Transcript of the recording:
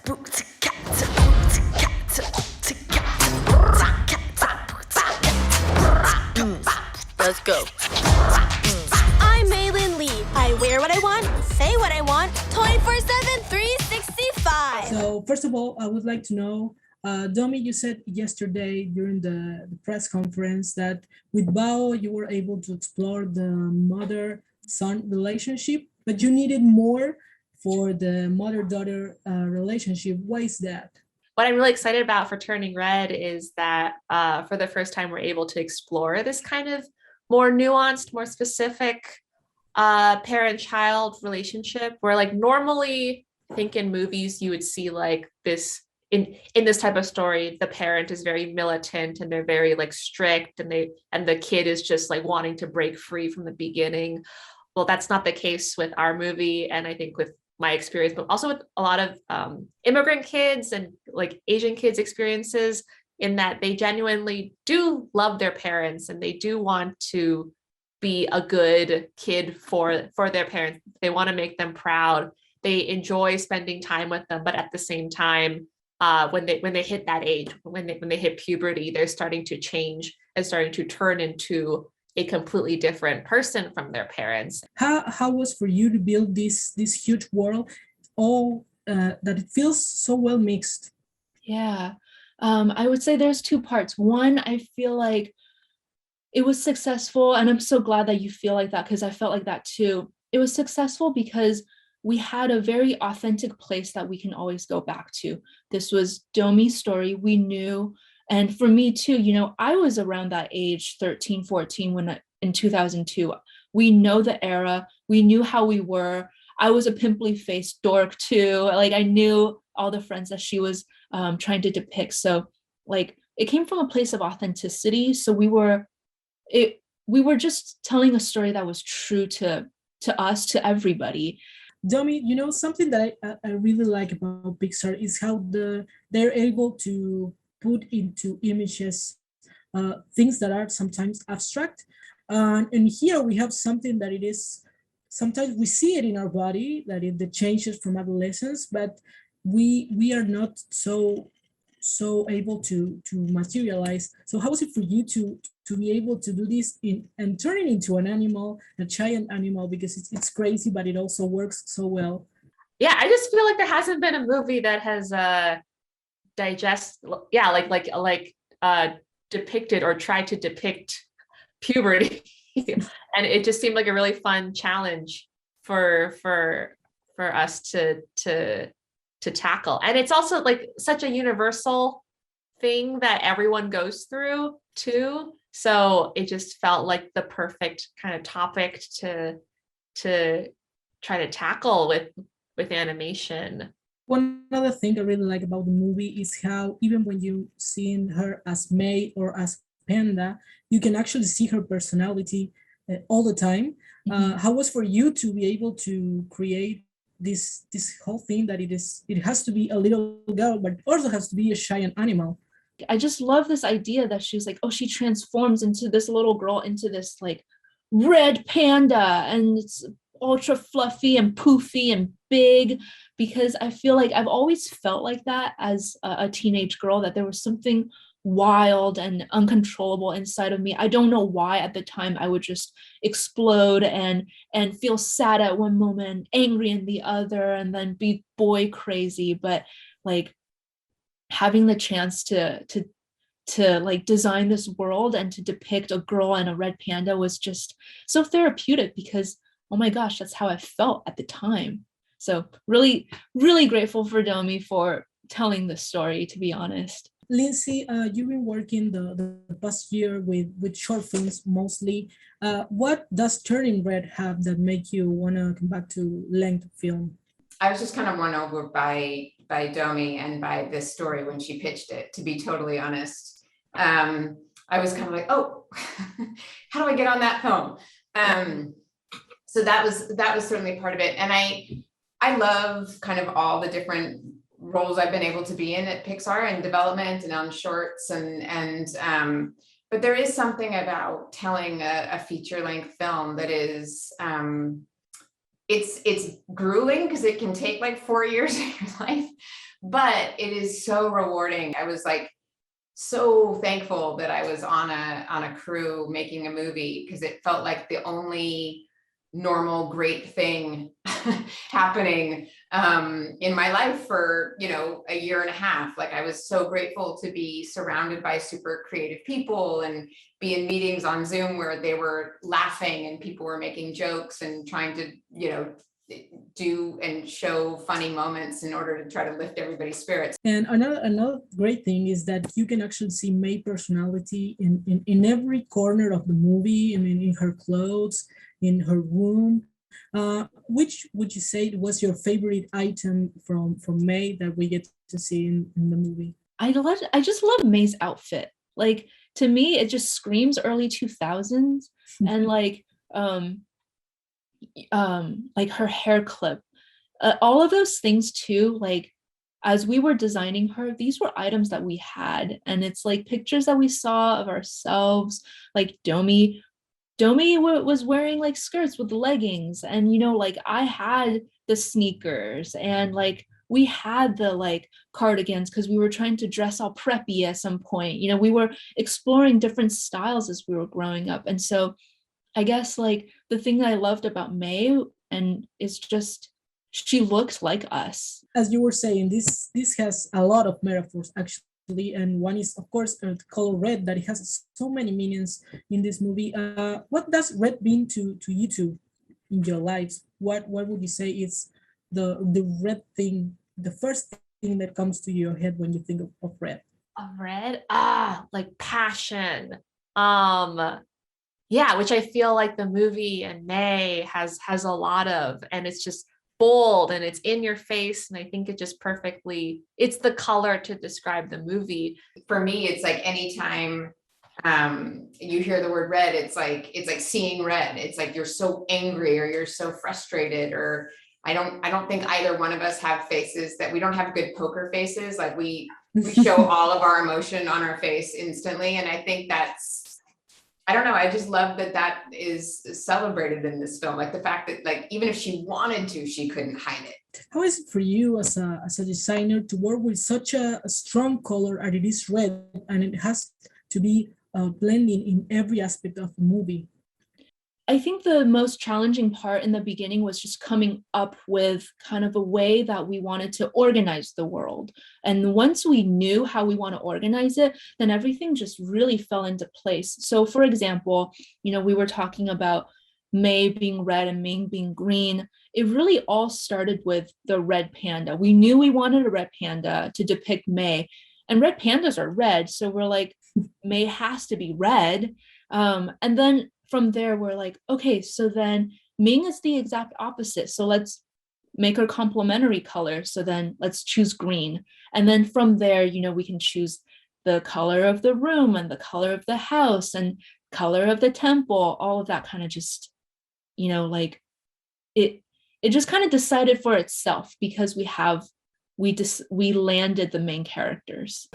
Let's go. I'm Maylin Lee. I wear what I want, say what I want, 24/7, 365. So first of all, I would like to know, Domee, you said yesterday during the press conference that with Bao, you were able to explore the mother-son relationship, but you needed more for the mother-daughter relationship. Why is that? What I'm really excited about for Turning Red is that for the first time, we're able to explore this kind of more nuanced, more specific parent-child relationship where like normally I think in movies you would see like this in this type of story, the parent is very militant and they're very like strict and the kid is just like wanting to break free from the beginning. Well, that's not the case with our movie. And I think with my experience, but also with a lot of immigrant kids and like Asian kids experiences in that they genuinely do love their parents and they do want to be a good kid for their parents. They want to make them proud. They enjoy spending time with them, but at the same time, when they hit that age, when they hit puberty, they're starting to change and starting to turn into a completely different person from their parents. How was for you to build this huge world, all that it feels so well mixed? Yeah, I would say there's two parts. One, I feel like it was successful, and I'm so glad that you feel like that because I felt like that too. It was successful because we had a very authentic place that we can always go back to. This was Domee's story. We knew, and for me too, you know, I was around that age, 13, 14, in 2002. We know the era. We knew how we were. I was a pimply faced dork too. Like I knew all the friends that she was trying to depict. So like it came from a place of authenticity. So we were just telling a story that was true to us, to everybody. Domee, you know, something that I really like about Pixar is how they're able to put into images things that are sometimes abstract. And here we have something that it is, sometimes we see it in our body, that the changes from adolescence, but we are not so able to materialize. So how was it for you to be able to do this and turn it into an animal, a giant animal, because it's crazy, but it also works so well? Yeah, I just feel like there hasn't been a movie that has depicted or tried to depict puberty. And it just seemed like a really fun challenge for us to tackle. And it's also like such a universal thing that everyone goes through too. So it just felt like the perfect kind of topic to try to tackle with animation. One other thing I really like about the movie is how even when you see her as May or as Panda, you can actually see her personality all the time. How was for you to be able to create this whole thing that it has to be a little girl, but also has to be a giant animal? I just love this idea that she's like, oh, she transforms into this little girl into this like red panda, and it's ultra fluffy and poofy and big, because I feel like I've always felt like that as a teenage girl, that there was something wild and uncontrollable inside of me. I don't know why at the time I would just explode and feel sad at one moment, angry in the other, and then be boy crazy. But like having the chance to like design this world and to depict a girl and a red panda was just so therapeutic, because oh my gosh, that's how I felt at the time. So really, really grateful for Domee for telling this story, to be honest. Lindsey, you've been working the past year with short films mostly. What does Turning Red have that make you want to come back to length film? I was just kind of won over by Domee and by this story when she pitched it, to be totally honest. I was kind of like, oh, how do I get on that phone? So that was certainly part of it. And I love kind of all the different roles I've been able to be in at Pixar and development and on shorts but there is something about telling a feature-length film that is it's grueling because it can take like 4 years of your life, but it is so rewarding. I was like so thankful that I was on a crew making a movie, because it felt like the only normal great thing happening in my life for, you know, a year and a half. Like, I was so grateful to be surrounded by super creative people and be in meetings on Zoom where they were laughing and people were making jokes and trying to, you know, do and show funny moments in order to try to lift everybody's spirits. And another great thing is that you can actually see May personality in every corner of the movie. I mean, in her clothes, in her room. Which would you say was your favorite item from May that we get to see in the movie? I just love May's outfit. Like, to me, it just screams early 2000s. And like her hair clip, all of those things too. Like, as we were designing her, these were items that we had, and it's like pictures that we saw of ourselves. Like Domee was wearing like skirts with leggings, and you know, like I had the sneakers, and like we had the like cardigans because we were trying to dress all preppy at some point. You know, we were exploring different styles as we were growing up. And so I guess like the thing that I loved about May and is just she looks like us. As you were saying, this has a lot of metaphors actually, and one is of course the color red, that it has so many meanings in this movie. What does red mean to you two in your lives? What would you say is the red thing, the first thing that comes to your head when you think of red? Of red, like passion. Yeah, which I feel like the movie and May has a lot of, and it's just bold and it's in your face, and I think it just perfectly, it's the color to describe the movie. For me, it's like anytime you hear the word red, it's like seeing red. It's like you're so angry or you're so frustrated, or I don't think either one of us have faces that we don't have good poker faces. Like we show all of our emotion on our face instantly. And I think that's, I don't know, I just love that is celebrated in this film. Like the fact that like, even if she wanted to, she couldn't hide it. How is it for you as a designer to work with such a strong color as it is red, and it has to be blending in every aspect of the movie? I think the most challenging part in the beginning was just coming up with kind of a way that we wanted to organize the world. And once we knew how we want to organize it, then everything just really fell into place. So for example, you know, we were talking about May being red and Ming being green. It really all started with the red panda. We knew we wanted a red panda to depict May, and red pandas are red. So we're like, May has to be red. And then from there, we're like, okay, so then Ming is the exact opposite. So let's make her complementary color. So then let's choose green. And then from there, you know, we can choose the color of the room and the color of the house and color of the temple. All of that kind of just, you know, like it just kind of decided for itself because we landed the main characters.